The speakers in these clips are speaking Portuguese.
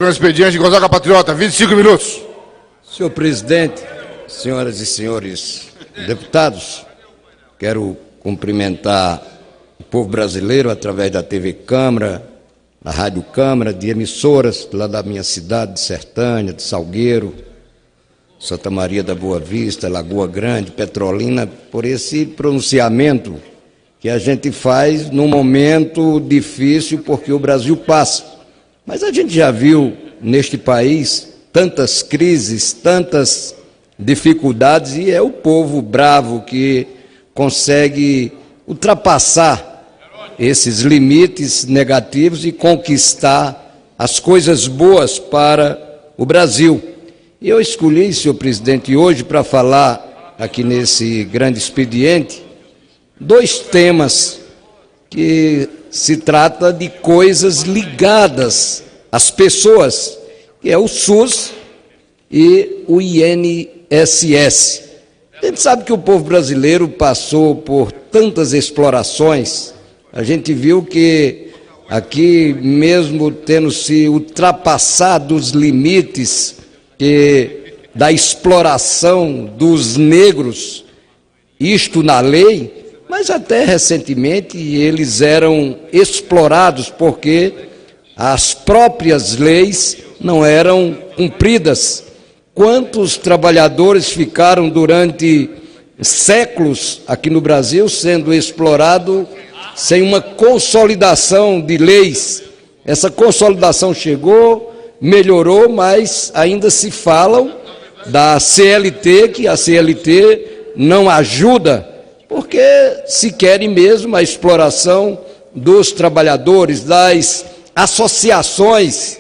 No expediente, Gonzaga Patriota, 25 minutos. Senhor presidente, senhoras e senhores deputados, quero cumprimentar o povo brasileiro através da TV Câmara, da Rádio Câmara, de emissoras lá da minha cidade, de Sertânia, de Salgueiro, Santa Maria da Boa Vista, Lagoa Grande, Petrolina, por esse pronunciamento que a gente faz num momento difícil, porque o Brasil passa. Mas a gente já viu neste país tantas crises, tantas dificuldades, e é o povo bravo que consegue ultrapassar esses limites negativos e conquistar as coisas boas para o Brasil. E eu escolhi, senhor presidente, hoje para falar aqui nesse grande expediente, dois temas que se trata de coisas ligadas às pessoas, que é o SUS e o INSS. A gente sabe que o povo brasileiro passou por tantas explorações. A gente viu que aqui, mesmo tendo se ultrapassado os limites da exploração dos negros, isto na lei, mas até recentemente eles eram explorados porque as próprias leis não eram cumpridas. Quantos trabalhadores ficaram durante séculos aqui no Brasil sendo explorados sem uma consolidação de leis? Essa consolidação chegou, melhorou, mas ainda se falam da CLT, que a CLT não ajuda, porque se querem mesmo a exploração dos trabalhadores, das associações.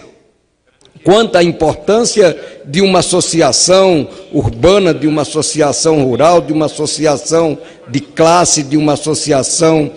Quanta importância de uma associação urbana, de uma associação rural, de uma associação de classe, de uma associação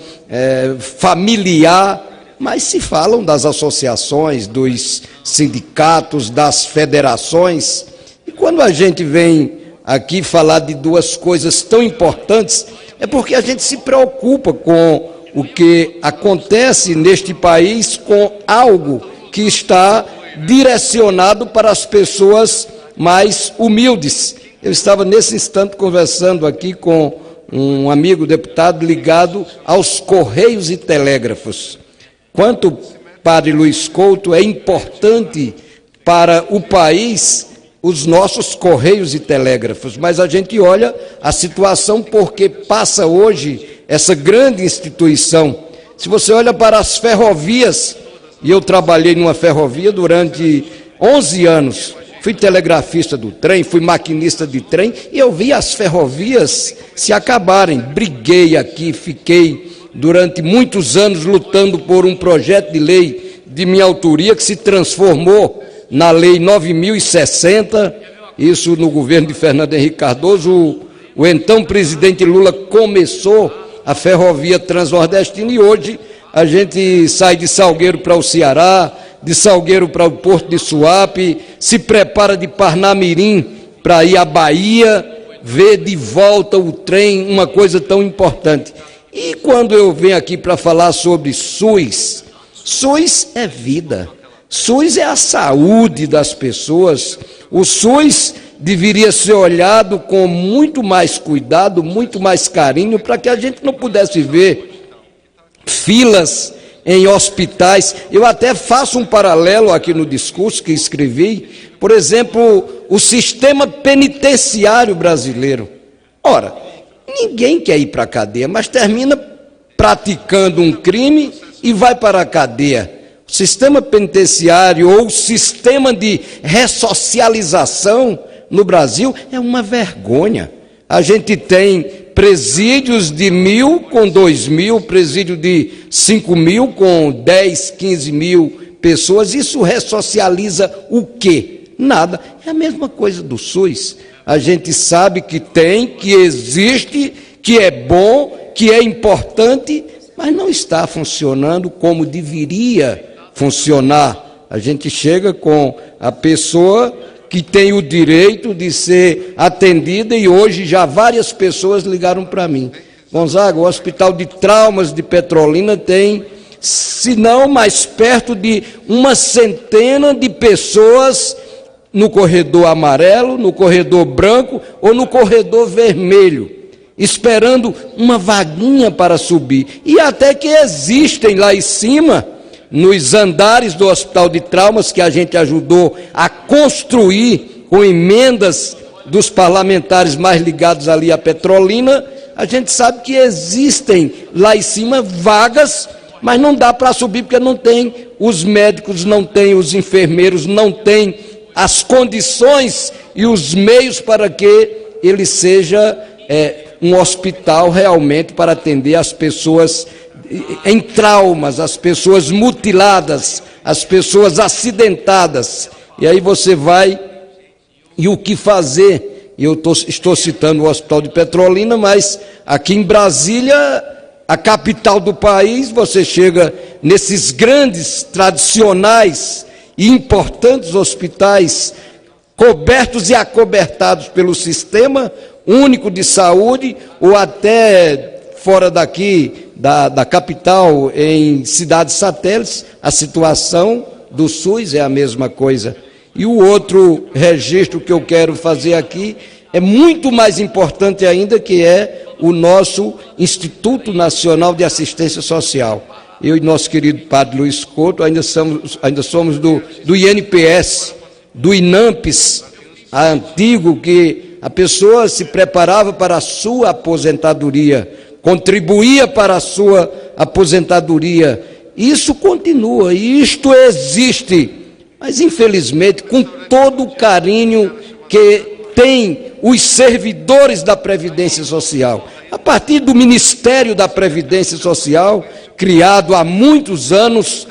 familiar, mas se falam das associações, dos sindicatos, das federações. E quando a gente vem aqui falar de duas coisas tão importantes, é porque a gente se preocupa com o que acontece neste país, com algo que está direcionado para as pessoas mais humildes. Eu estava nesse instante conversando aqui com um amigo deputado ligado aos Correios e Telégrafos. Quanto padre Luiz Couto é importante para o país os nossos Correios e Telégrafos, mas a gente olha a situação porque passa hoje essa grande instituição. Se você olha para as ferrovias, e eu trabalhei numa ferrovia durante 11 anos, fui telegrafista do trem, fui maquinista de trem, e eu vi as ferrovias se acabarem. Briguei aqui, fiquei durante muitos anos lutando por um projeto de lei de minha autoria que se transformou na Lei 9.060, isso no governo de Fernando Henrique Cardoso. O então presidente Lula começou a ferrovia transnordestina e hoje a gente sai de Salgueiro para o Ceará, de Salgueiro para o Porto de Suape, se prepara de Parnamirim para ir à Bahia, ver de volta o trem, uma coisa tão importante. E quando eu venho aqui para falar sobre SUS, SUS é vida. SUS é a saúde das pessoas. O SUS deveria ser olhado com muito mais cuidado, muito mais carinho, para que a gente não pudesse ver filas em hospitais. Eu até faço um paralelo aqui no discurso que escrevi, por exemplo, o sistema penitenciário brasileiro. Ora, ninguém quer ir para a cadeia, mas termina praticando um crime e vai para a cadeia. O sistema penitenciário ou o sistema de ressocialização no Brasil é uma vergonha. A gente tem presídios de 1.000 com 2.000, presídio de 5.000 com 10, 15 mil pessoas. Isso ressocializa o quê? Nada. É a mesma coisa do SUS. A gente sabe que tem, que existe, que é bom, que é importante, mas não está funcionando como deveria funcionar. A gente chega com a pessoa que tem o direito de ser atendida e hoje já várias pessoas ligaram para mim. Gonzaga, o Hospital de Traumas de Petrolina tem se não mais perto de uma centena de pessoas no corredor amarelo, no corredor branco ou no corredor vermelho, esperando uma vaguinha para subir. E até que existem lá em cima, nos andares do Hospital de Traumas, que a gente ajudou a construir com emendas dos parlamentares mais ligados ali à Petrolina, a gente sabe que existem lá em cima vagas, mas não dá para subir porque não tem os médicos, não tem os enfermeiros, não tem as condições e os meios para que ele seja um hospital realmente para atender as pessoas em traumas, as pessoas mutiladas, as pessoas acidentadas. E aí você vai, e o que fazer? Eu estou citando o Hospital de Petrolina, mas aqui em Brasília, a capital do país, você chega nesses grandes, tradicionais e importantes hospitais, cobertos e acobertados pelo Sistema Único de Saúde, ou até fora daqui, da capital, em cidades satélites, a situação do SUS é a mesma coisa. E o outro registro que eu quero fazer aqui é muito mais importante ainda, que é o nosso Instituto Nacional de Assistência Social. Eu e nosso querido padre Luiz Couto ainda somos do INPS, do INAMPS, antigo, que a pessoa se preparava para a sua aposentadoria, contribuía para a sua aposentadoria. Isso continua, e isto existe, mas infelizmente, com todo o carinho que tem os servidores da Previdência Social, a partir do Ministério da Previdência Social, criado há muitos anos,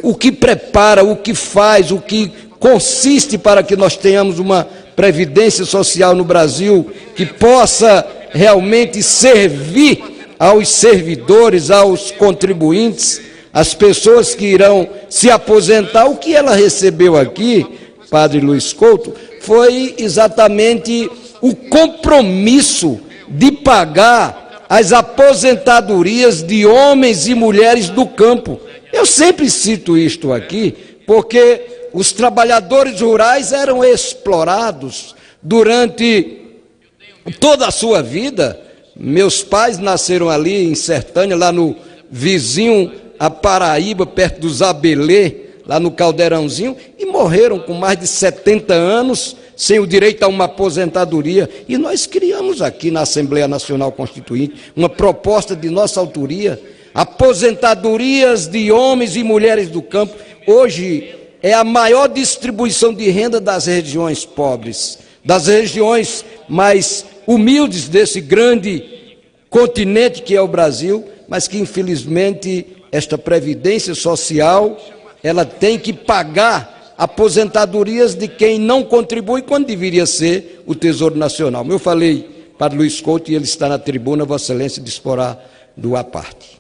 o que prepara, o que faz, o que consiste para que nós tenhamos uma Previdência Social no Brasil que possa realmente servir aos servidores, aos contribuintes, às pessoas que irão se aposentar. O que ela recebeu aqui, padre Luiz Couto, foi exatamente o compromisso de pagar as aposentadorias de homens e mulheres do campo. Eu sempre cito isto aqui, porque os trabalhadores rurais eram explorados durante toda a sua vida. Meus pais nasceram ali em Sertânia, lá no vizinho a Paraíba, perto do Zabelê, lá no Caldeirãozinho, e morreram com mais de 70 anos, sem o direito a uma aposentadoria. E nós criamos aqui na Assembleia Nacional Constituinte uma proposta de nossa autoria, aposentadorias de homens e mulheres do campo. Hoje é a maior distribuição de renda das regiões pobres, das regiões mais humildes desse grande continente que é o Brasil, mas que infelizmente esta Previdência Social, ela tem que pagar aposentadorias de quem não contribui, quando deveria ser o Tesouro Nacional. Eu falei para Luiz Couto, e ele está na tribuna, Vossa Excelência disporá do à parte.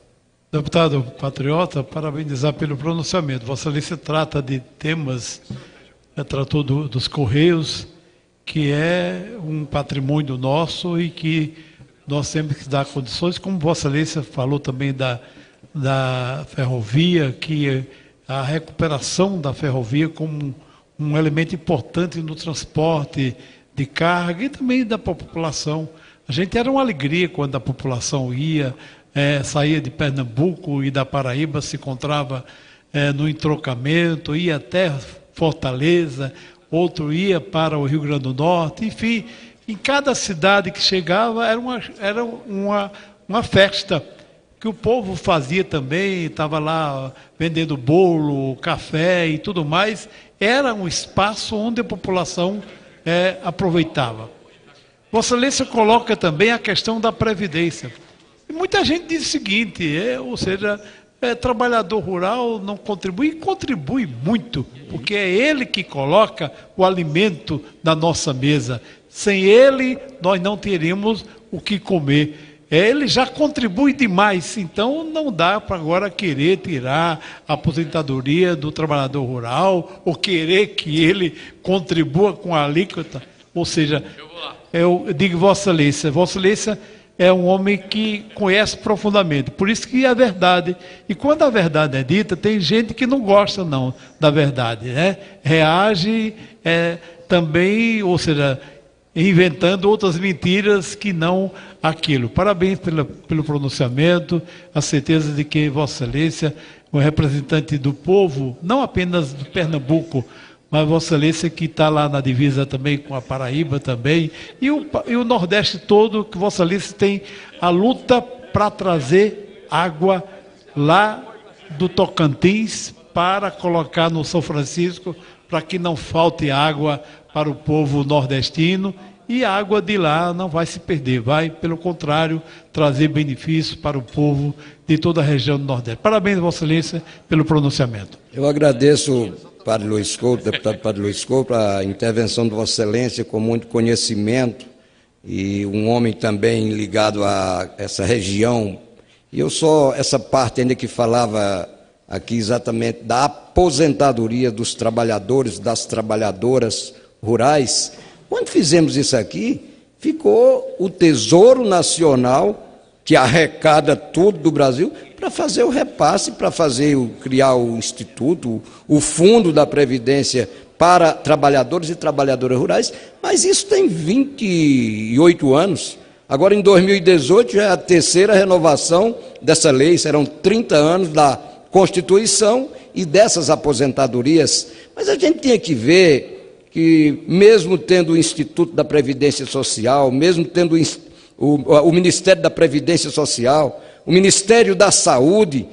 Deputado patriota, parabenizar pelo pronunciamento. Vossa Excelência trata de temas, tratou dos Correios, que é um patrimônio nosso e que nós temos que dar condições, como Vossa Excelência falou também da ferrovia, que a recuperação da ferrovia como um elemento importante no transporte de carga e também da população. A gente era uma alegria quando a população saía de Pernambuco e da Paraíba, se encontrava no entrocamento, ia até Fortaleza, outro ia para o Rio Grande do Norte, enfim, em cada cidade que chegava era uma festa, que o povo fazia também, estava lá vendendo bolo, café e tudo mais. Era um espaço onde a população aproveitava. Vossa Excelência coloca também a questão da Previdência. E muita gente diz o seguinte, ou seja, trabalhador rural não contribui, e contribui muito, porque é ele que coloca o alimento na nossa mesa. Sem ele, nós não teríamos o que comer. Ele já contribui demais, então não dá para agora querer tirar a aposentadoria do trabalhador rural ou querer que ele contribua com a alíquota. Ou seja, eu digo Vossa Excelência é um homem que conhece profundamente. Por isso que é a verdade. E quando a verdade é dita, tem gente que não gosta não da verdade, né? Reage também, ou seja, inventando outras mentiras que não aquilo. Parabéns pelo pronunciamento, a certeza de que Vossa Excelência, o representante do povo, não apenas do Pernambuco, mas Vossa Excelência que está lá na divisa também com a Paraíba também, e o Nordeste todo, que Vossa Excelência tem a luta para trazer água lá do Tocantins para colocar no São Francisco, para que não falte água para o povo nordestino, e a água de lá não vai se perder, vai, pelo contrário, trazer benefícios para o povo de toda a região do Nordeste. Parabéns, Vossa Excelência, pelo pronunciamento. Eu agradeço, Padre Luiz Couto, deputado Padre Luiz Couto, a intervenção de Vossa Excelência com muito conhecimento, e um homem também ligado a essa região. E eu só, essa parte ainda que falava aqui exatamente da aposentadoria dos trabalhadores, das trabalhadoras rurais. Quando fizemos isso aqui, ficou o Tesouro Nacional, que arrecada tudo do Brasil, para fazer o repasse, para criar o Instituto, o Fundo da Previdência para trabalhadores e trabalhadoras rurais, mas isso tem 28 anos. Agora, em 2018, já é a terceira renovação dessa lei, serão 30 anos da Constituição e dessas aposentadorias. Mas a gente tinha que ver que, mesmo tendo o Instituto da Previdência Social, mesmo tendo o Ministério da Previdência Social, o Ministério da Saúde,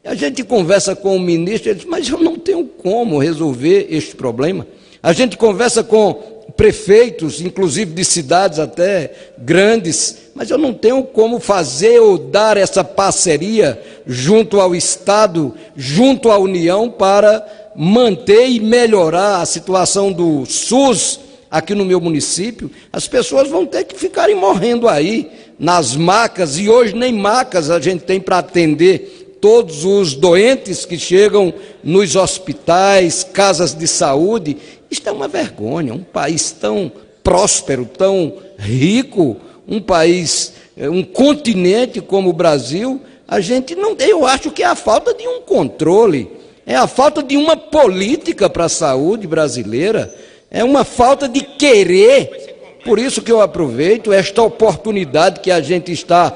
a gente conversa com o ministro, ele diz, mas eu não tenho como resolver este problema. A gente conversa com prefeitos, inclusive de cidades até grandes, mas eu não tenho como fazer ou dar essa parceria junto ao Estado, junto à União, para manter e melhorar a situação do SUS aqui no meu município. As pessoas vão ter que ficarem morrendo aí nas macas, e hoje nem macas a gente tem para atender todos os doentes que chegam nos hospitais, casas de saúde. Isto é uma vergonha. Um país tão próspero, tão rico, um país, um continente como o Brasil, a gente não tem. Eu acho que é a falta de um controle, é a falta de uma política para a saúde brasileira, é uma falta de querer. Por isso que eu aproveito esta oportunidade que a gente está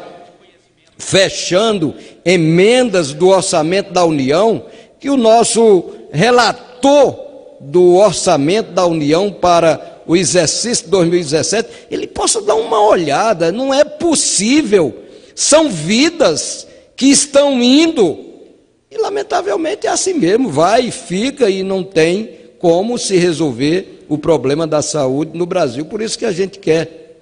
fechando emendas do orçamento da União, que o nosso relator do orçamento da União para o exercício de 2017, ele possa dar uma olhada. Não é possível, são vidas que estão indo, e lamentavelmente é assim mesmo, vai e fica, e não tem como se resolver o problema da saúde no Brasil. Por isso que a gente quer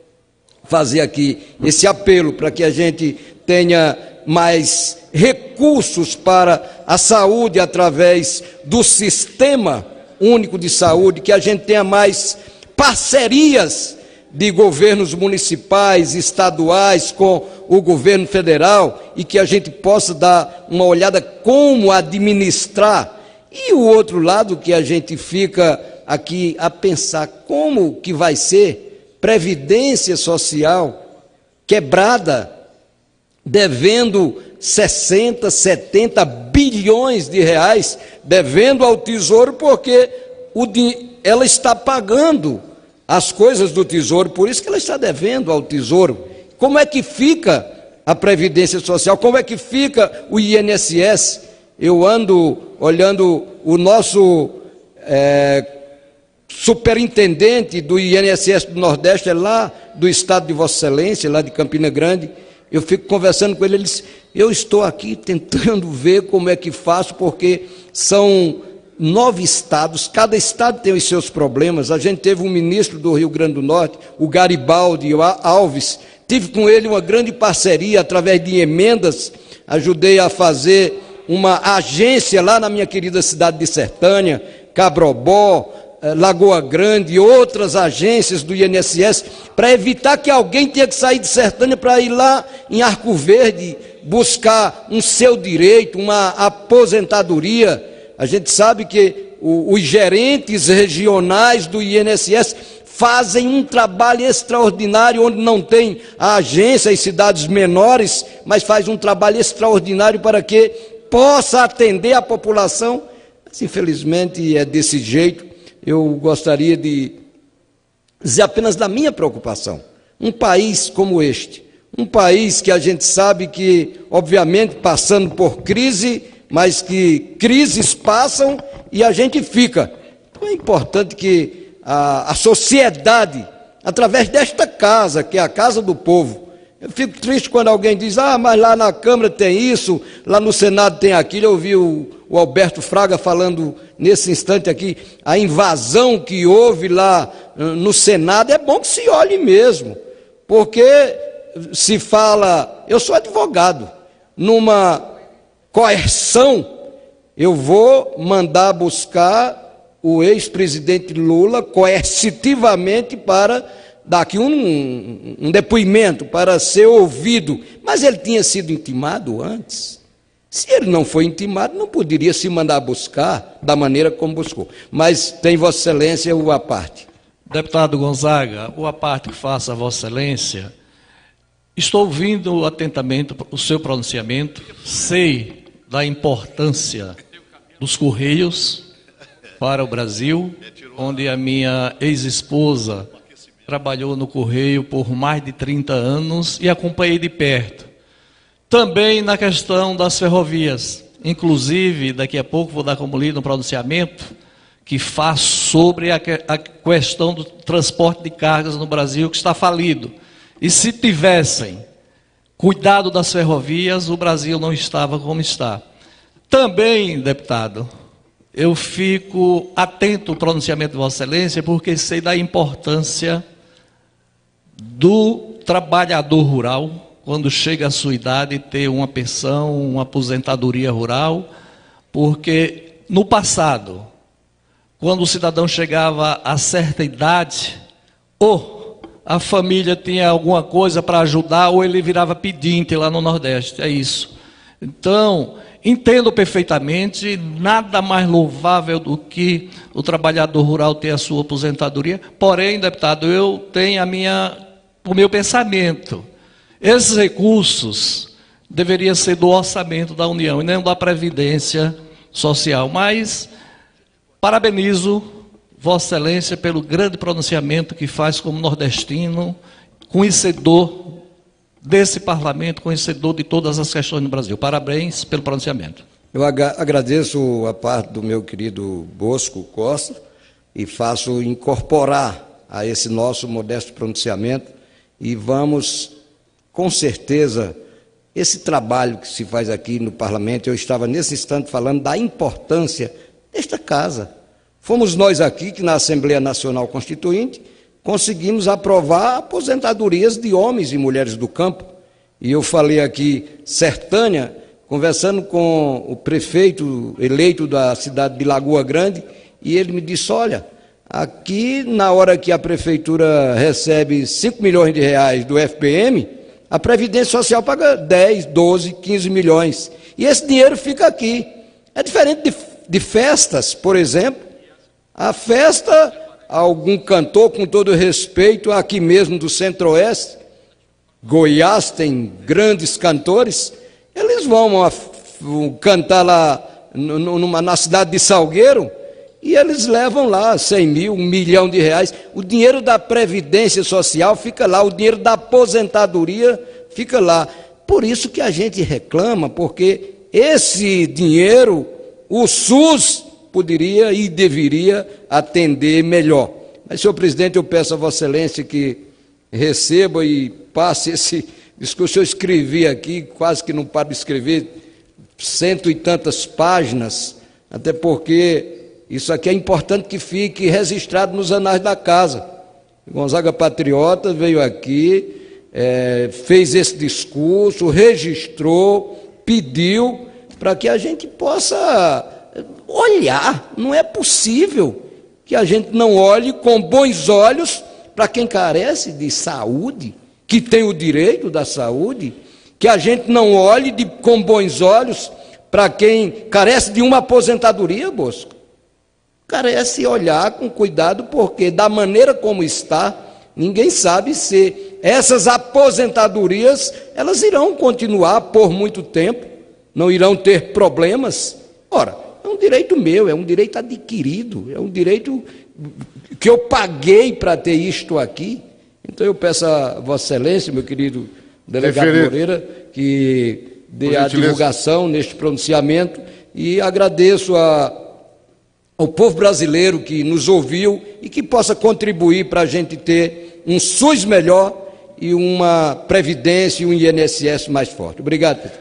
fazer aqui esse apelo, para que a gente tenha mais recursos para a saúde através do Sistema Único de Saúde, que a gente tenha mais parcerias de governos municipais, estaduais com o governo federal, e que a gente possa dar uma olhada como administrar. E o outro lado que a gente fica aqui a pensar, como que vai ser previdência social quebrada, devendo 60, 70 bilhões de reais, devendo ao Tesouro, porque ela está pagando as coisas do Tesouro, por isso que ela está devendo ao Tesouro. Como é que fica a Previdência Social? Como é que fica o INSS? Eu ando olhando o nosso superintendente do INSS do Nordeste, é lá do estado de Vossa Excelência, lá de Campina Grande. Eu fico conversando com ele, ele diz, eu estou aqui tentando ver como é que faço, porque são 9 estados, cada estado tem os seus problemas. A gente teve um ministro do Rio Grande do Norte, o Garibaldi Alves, tive com ele uma grande parceria, através de emendas, ajudei a fazer uma agência lá na minha querida cidade de Sertânia, Cabrobó, Lagoa Grande e outras agências do INSS, para evitar que alguém tenha que sair de Sertânia para ir lá em Arco Verde buscar um seu direito, uma aposentadoria. A gente sabe que os gerentes regionais do INSS fazem um trabalho extraordinário, onde não tem a agência em cidades menores, mas faz um trabalho extraordinário para que possa atender a população. Mas, infelizmente, é desse jeito. Eu gostaria de dizer apenas da minha preocupação. Um país como este, um país que a gente sabe que, obviamente, passando por crise, mas que crises passam e a gente fica. Então é importante que a sociedade, através desta casa, que é a casa do povo, eu fico triste quando alguém diz, mas lá na Câmara tem isso, lá no Senado tem aquilo. Eu ouvi o Alberto Fraga falando nesse instante aqui, a invasão que houve lá no Senado. É bom que se olhe mesmo, porque se fala, eu sou advogado, numa coerção, eu vou mandar buscar o ex-presidente Lula coercitivamente para dar aqui um depoimento, para ser ouvido. Mas ele tinha sido intimado antes. Se ele não foi intimado, não poderia se mandar buscar da maneira como buscou. Mas tem Vossa Excelência o à parte. Deputado Gonzaga, o à parte que faça a Vossa Excelência, estou ouvindo atentamente o seu pronunciamento, sei da importância dos Correios para o Brasil, onde a minha ex-esposa trabalhou no Correio por mais de 30 anos e acompanhei de perto. Também na questão das ferrovias, inclusive, daqui a pouco vou dar como lido um pronunciamento que faz sobre a questão do transporte de cargas no Brasil, que está falido. E se tivessem cuidado das ferrovias, o Brasil não estava como está. Também, deputado, eu fico atento ao pronunciamento de Vossa Excelência, porque sei da importância do trabalhador rural, quando chega à sua idade, ter uma pensão, uma aposentadoria rural, porque no passado, quando o cidadão chegava a certa idade, ou a família tinha alguma coisa para ajudar, ou ele virava pedinte lá no Nordeste, é isso. Então, entendo perfeitamente, nada mais louvável do que o trabalhador rural ter a sua aposentadoria, porém, deputado, eu tenho o meu pensamento. Esses recursos deveriam ser do orçamento da União e não da Previdência Social, mas parabenizo Vossa Excelência pelo grande pronunciamento que faz como nordestino, conhecedor desse parlamento, conhecedor de todas as questões no Brasil. Parabéns pelo pronunciamento. Eu agradeço a parte do meu querido Bosco Costa e faço incorporar a esse nosso modesto pronunciamento e vamos, com certeza, esse trabalho que se faz aqui no parlamento, eu estava nesse instante falando da importância desta casa. Fomos nós aqui que na Assembleia Nacional Constituinte conseguimos aprovar aposentadorias de homens e mulheres do campo. E eu falei aqui, Sertânia, conversando com o prefeito eleito da cidade de Lagoa Grande, e ele me disse, olha, aqui na hora que a prefeitura recebe 5 milhões de reais do FPM, a Previdência Social paga 10, 12, 15 milhões. E esse dinheiro fica aqui. É diferente de festas, por exemplo. A festa, algum cantor, com todo respeito, aqui mesmo do Centro-Oeste, Goiás tem grandes cantores, eles vão cantar lá na cidade de Salgueiro, e eles levam lá 100 mil, 1 milhão de reais. O dinheiro da Previdência Social fica lá, o dinheiro da aposentadoria fica lá. Por isso que a gente reclama, porque esse dinheiro, o SUS poderia e deveria atender melhor. Mas, senhor presidente, eu peço a Vossa Excelência que receba e passe esse discurso. Eu escrevi aqui, quase que não paro de escrever, 100 e tantas páginas, até porque isso aqui é importante que fique registrado nos anais da casa. Gonzaga Patriota veio aqui, fez esse discurso, registrou, pediu para que a gente possa olhar. Não é possível que a gente não olhe com bons olhos para quem carece de saúde, que tem o direito da saúde, que a gente não olhe com bons olhos para quem carece de uma aposentadoria, Bosco. carece olhar com cuidado, porque da maneira como está, ninguém sabe se essas aposentadorias, elas irão continuar por muito tempo, não irão ter problemas. Ora, é um direito meu, é um direito adquirido, é um direito que eu paguei para ter isto aqui. Então eu peço a Vossa Excelência, meu querido delegado Moreira, que dê a divulgação neste pronunciamento, e agradeço ao povo brasileiro que nos ouviu e que possa contribuir para a gente ter um SUS melhor e uma Previdência e um INSS mais forte. Obrigado, Pedro.